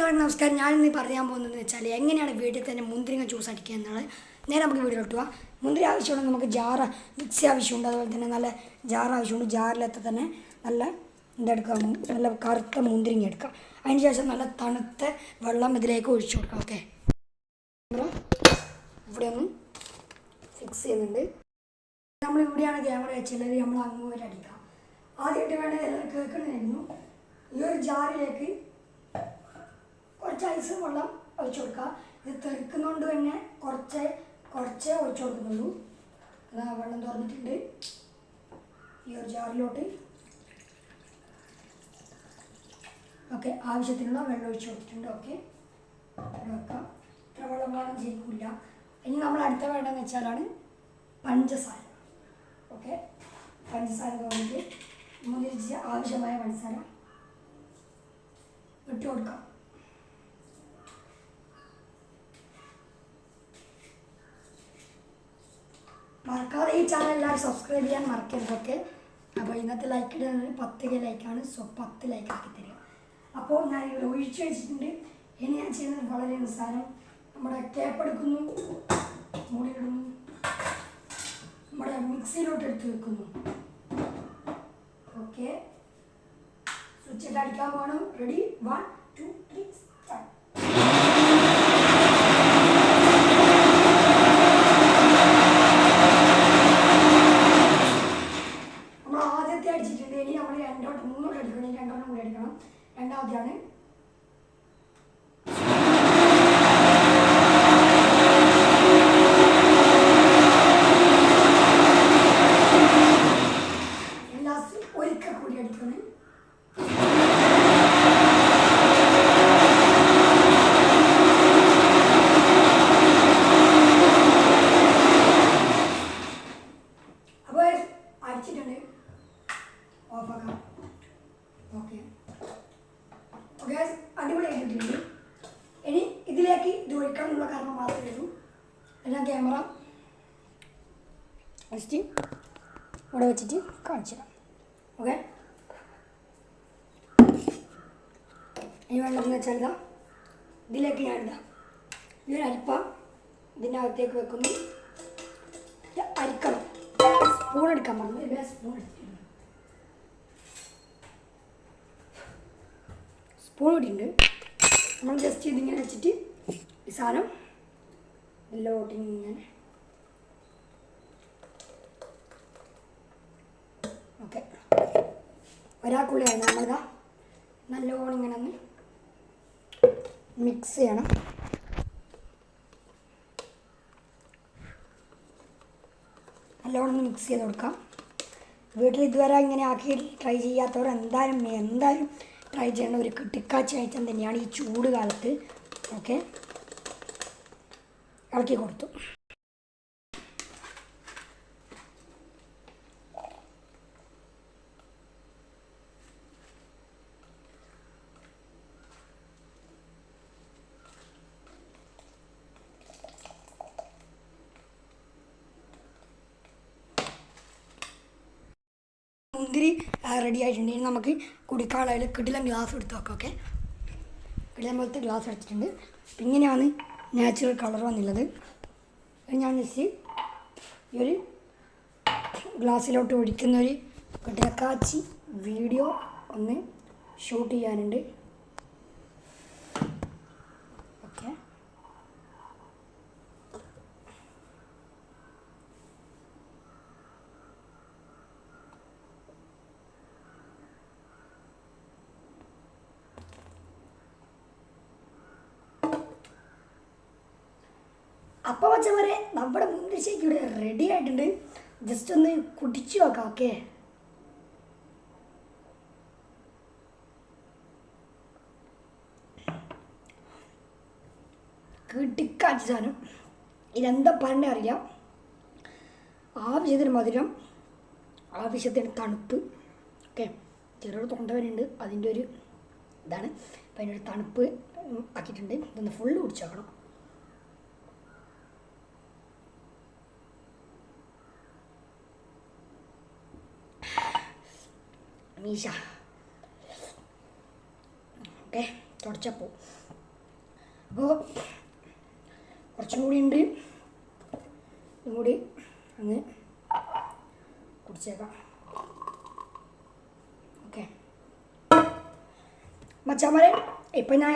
നമസ്കാരം. ഞാനിന്ന് പറയാൻ പോകുന്നതെന്ന് വെച്ചാൽ എങ്ങനെയാണ് വീട്ടിൽ തന്നെ മുന്തിരിങ്ങ ജ്യൂസ് അടിക്കുക എന്നാണ്. നേരെ നമുക്ക് വീഡിയോ ഇട്ടുക. മുന്തിരി ആവശ്യമുണ്ട്, നമുക്ക് ജാറ് മിക്സി ആവശ്യമുണ്ട്, അതുപോലെ തന്നെ നല്ല ജാർ ആവശ്യമുണ്ട്. ജാറിലത്തെ തന്നെ നല്ല എന്തെടുക്കുക, നല്ല കറുത്ത മുന്തിരിങ്ങ എടുക്കുക. അതിന് ശേഷം നല്ല തണുത്ത വെള്ളം ഇതിലേക്ക് ഒഴിച്ചു കൊടുക്കുക. ഓക്കെ, ഇവിടെ ഒന്ന് ഫിക്സ് ചെയ്യുന്നുണ്ട്. നമ്മൾ ഇവിടെയാണ് ക്യാമറ വെച്ചുള്ളത്, നമ്മൾ അങ്ങ് വരെ അടിക്കാം. ആദ്യമായിട്ട് വേണേൽ എല്ലാവരും കേൾക്കണമായിരുന്നു. ഈ ഒരു ജാറിലേക്ക് കുറച്ച് ഐസ് വെള്ളം ഒഴിച്ചു കൊടുക്കുക. ഇത് തെറിക്കുന്നതുകൊണ്ട് തന്നെ കുറച്ചേ ഒഴിച്ചു കൊടുക്കുന്നുള്ളൂ. അതാ വെള്ളം തുറന്നിട്ടുണ്ട്. ഈ ഒരു ജാറിലോട്ട് ഓക്കെ ആവശ്യത്തിനുള്ള വെള്ളം ഒഴിച്ചു കൊടുത്തിട്ടുണ്ട്. ഓക്കെ, വെക്കാം. ഇത്ര വെള്ളം വേണം ശരിക്കില്ല. ഇനി നമ്മൾ അടുത്ത വേണ്ടതെന്ന് വെച്ചാലാണ് പഞ്ചസാര. ഓക്കെ, പഞ്ചസാര തോന്നിട്ട് മുന്തിരിച്ച് ആവശ്യമായ പഞ്ചസാര ഇട്ട് കൊടുക്കാം. മറക്കാതെ ഈ ചാനൽ എല്ലാവരും സബ്സ്ക്രൈബ് ചെയ്യാൻ മറക്കരുത്. ഓക്കെ, അപ്പോൾ ഇന്നത്തെ ലൈക്ക് ഇടുന്നത് 10 ലൈക്കാണ്. സോ 10 ലൈക്ക് ആക്കി തരിക. അപ്പോൾ ഞാൻ ഇവിടെ ഒഴിച്ചു വെച്ചിട്ടുണ്ട്. ഇനി ഞാൻ ചെയ്യുന്നത് വളരെ നിസ്സാരം. നമ്മുടെ കേപ്പ് എടുക്കുന്നു, മൂടിയിടുന്നു, നമ്മുടെ മിക്സിയിലോട്ട് എടുത്ത് വെക്കുന്നു. ഓക്കെ, സ്വിച്ച് ഇട്ട് അടിക്കാൻ പോകണം. Ready, 1 2 3 start. അടിച്ചിട്ടുണ്ട്. ഇനി നമ്മൾ 2 3 അടിക്കണം. 2 കൂടി അടിക്കണം. രണ്ടാമത്തെയാണ്. ലാസ്റ്റ് ഒരിക്കൽ കൂടി അടിക്കണം. അപ്പോൾ അടിച്ചിട്ടുണ്ട്. ഓഫാക്കാം. ഓക്കെ ഓക്കെ, അടിപൊളിയായിട്ടുണ്ട്. ഇനി ഇതിലേക്ക് ഇത് ഒഴിക്കാനുള്ള കാരണം മാത്രമേ ഉള്ളൂ. ഞാൻ ക്യാമറ ഫസ്റ്റ് ഇവിടെ വെച്ചിട്ട് കാണിച്ചു തരാം. ഓക്കെ, ഇനി വേണ്ടതെന്ന് വെച്ചാൽ ഇതാ ഇതിലേക്ക് ഞാൻ ഇടാം. ഈ ഒരു അരിപ്പ ഇതിൻ്റെ അകത്തേക്ക് വെക്കുന്നു. അരിക്കണം. സ്പൂൺ എടുക്കാൻ പറഞ്ഞു. സ്പൂൺ എടുത്തിട്ടുണ്ട്. സ്പൂൺ ഇട്ടിട്ടുണ്ട്. നമ്മൾ ജസ്റ്റ് ഇതിങ്ങനെ വെച്ചിട്ട് ഈ സാധനം എല്ലോട്ട് ഇങ്ങനെ ഓക്കെ ഒരാൾക്കുള്ളിയാണ്. നമ്മളിതാ നല്ലോണം ഇങ്ങനെ ഒന്ന് മിക്സ് ചെയ്യണം. നല്ലോണം ഒന്ന് മിക്സ് ചെയ്ത് കൊടുക്കാം. വീട്ടിൽ ഇതുവരെ ഇങ്ങനെ ആക്കി ട്രൈ ചെയ്യാത്തവർ എന്തായാലും ട്രൈ ചെയ്യേണ്ട ഒരു കിട്ടിക്കാച്ച ഐറ്റം തന്നെയാണ് ഈ ചൂട് കാലത്ത്. ഓക്കെ, ഇളക്കി കൊടുത്തു. മുന്തിരി റെഡി ആയിട്ടുണ്ട്. ഇനി നമുക്ക് കുടിക്കാനുള്ള കിടിലം ഗ്ലാസ് എടുത്ത് വെക്കാം. ഓക്കെ, കിടിലം പോലത്തെ ഗ്ലാസ് എടുത്തിട്ടുണ്ട്. ഇങ്ങനെയാണ് നാച്ചുറൽ കളർ വന്നുള്ളത്. ഞാൻ ജസ്റ്റ് ഈ ഒരു ഗ്ലാസ്സിലോട്ട് ഒഴിക്കുന്നൊരു കിടക്കാച്ചി വീഡിയോ ഒന്ന് ഷൂട്ട് ചെയ്യാനുണ്ട്. ഓക്കെ, അപ്പോൾ വച്ചവരെ നമ്മുടെ മുന്തിരി ഷേക്ക് ഇവിടെ റെഡി ആയിട്ടുണ്ട്. ജസ്റ്റ് ഒന്ന് കുടിച്ചു നോക്കാം. ഓക്കെ, കിട്ടിക്കാച്ച സാധനം. ഇതെന്താ പറഞ്ഞ അറിയാം. ആവശ്യത്തിന് മധുരം, ആവശ്യത്തിന് തണുപ്പ്. ഓക്കെ, ചെറിയൊരു തൊണ്ടവനുണ്ട്, അതിൻ്റെ ഒരു ഇതാണ്. അപ്പം അതിൻ്റെ ഒരു തണുപ്പ് ആക്കിയിട്ടുണ്ട്. ഇതൊന്ന് ഫുള്ള് കുടിച്ചേക്കണം. മീശ. ഓക്കെ, തുടച്ചപ്പോൾ. അപ്പോൾ കുറച്ചും കൂടി ഉണ്ട്, ഇതും കൂടി അങ്ങ് കുടിച്ചേക്കാം. ഓക്കെ മച്ചാമാരെ, ഇപ്പം ഞാൻ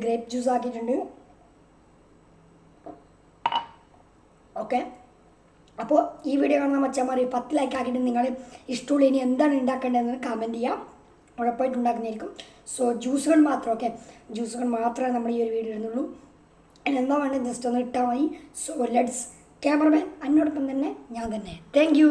ഗ്രേപ്പ് ജ്യൂസ് ആക്കിയിട്ടുണ്ട്. ഓക്കെ, അപ്പോൾ ഈ വീഡിയോ കാണുന്ന മച്ചാമാരെ 10 ലൈക്ക് ആക്കിയിട്ട് നിങ്ങൾ ഇഷ്ടമുള്ള ഇനി എന്താണ് ഉണ്ടാക്കേണ്ടതെന്ന് കമൻറ്റ് ചെയ്യാം. ഉറപ്പായിട്ട് ഉണ്ടാക്കുന്നതായിരിക്കും. സോ ജ്യൂസുകൾ മാത്രം, ഓക്കെ, ജ്യൂസുകൾ മാത്രമേ നമ്മൾ ഈ ഒരു വീഡിയോ ഇടുന്നുള്ളൂ. അതിന് എന്താ വേണ്ടത് ജസ്റ്റ് ഒന്ന് ഇട്ടാൽ മതി. സോ ലെറ്റ്സ് ക്യാമറമാൻ എന്നോടൊപ്പം തന്നെ ഞാൻ തന്നെ. Thank you.